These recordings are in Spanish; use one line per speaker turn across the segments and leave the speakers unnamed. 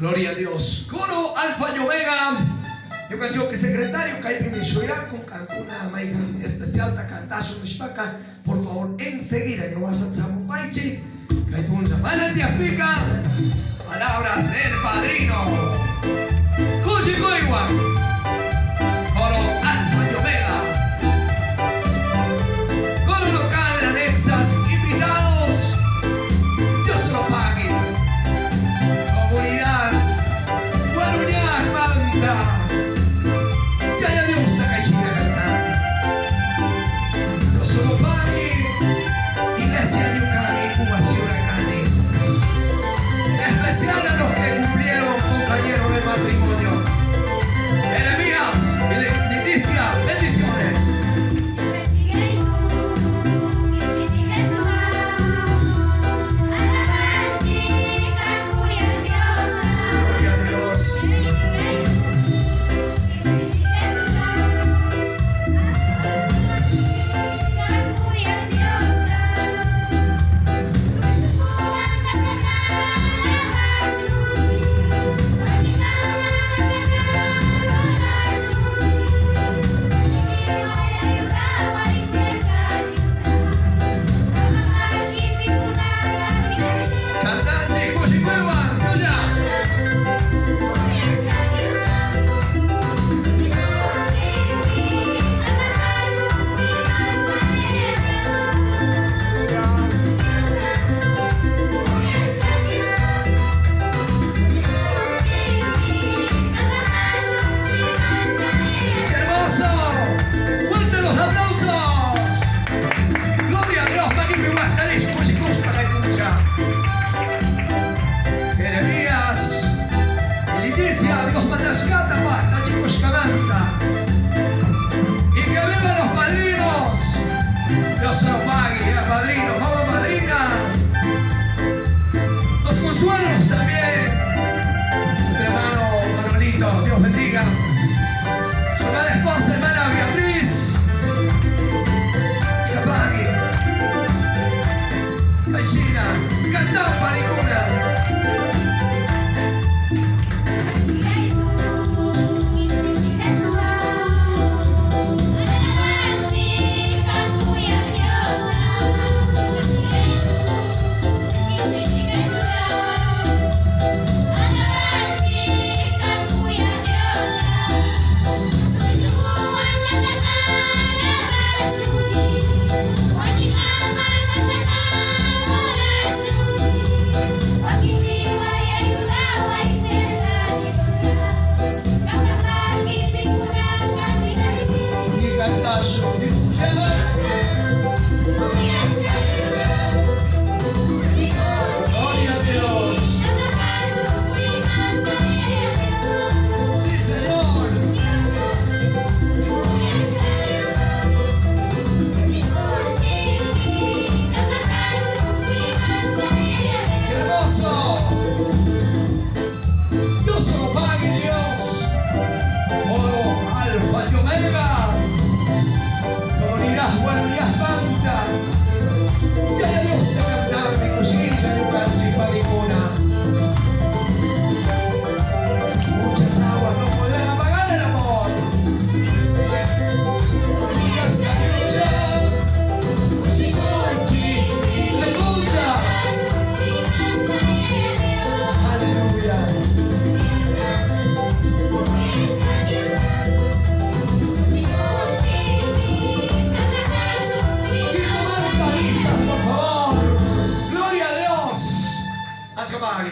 Gloria a Dios. Coro Alfa y Omega. Yo canto que secretario que hay primer con cantuna maiga especial ta cantazo mishpaka. Por favor, enseguida yo vas a tsamo paichi. Que hay punta manantias pica. Palabras del padrino. Cuyi Coigua. Coro Alfa y Omega. Coro local, anexas, invitados. Dios se lo pague. Comunidad Guaruñá, Manta. Ya Dios te cae a cantar. Dios se lo pague. Iglesia Yucari, Cubación Acani. En especial a los que cumplieron compañeros de matrimonio. Jeremías y Leticia, bendiciones. Jeremías, Leticia, Dios matascata, pasta, chicos, camanta. Y que vivan los padrinos. Dios se lo pague, padrinos, vamos madrina. Los consuelos también. Mi hermano Manolito, Dios bendiga. Su amada esposa, hermana Beatriz. Chapague. Ay, China, cantamos panicuna.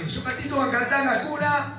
Su gatito va a cantar la cuna.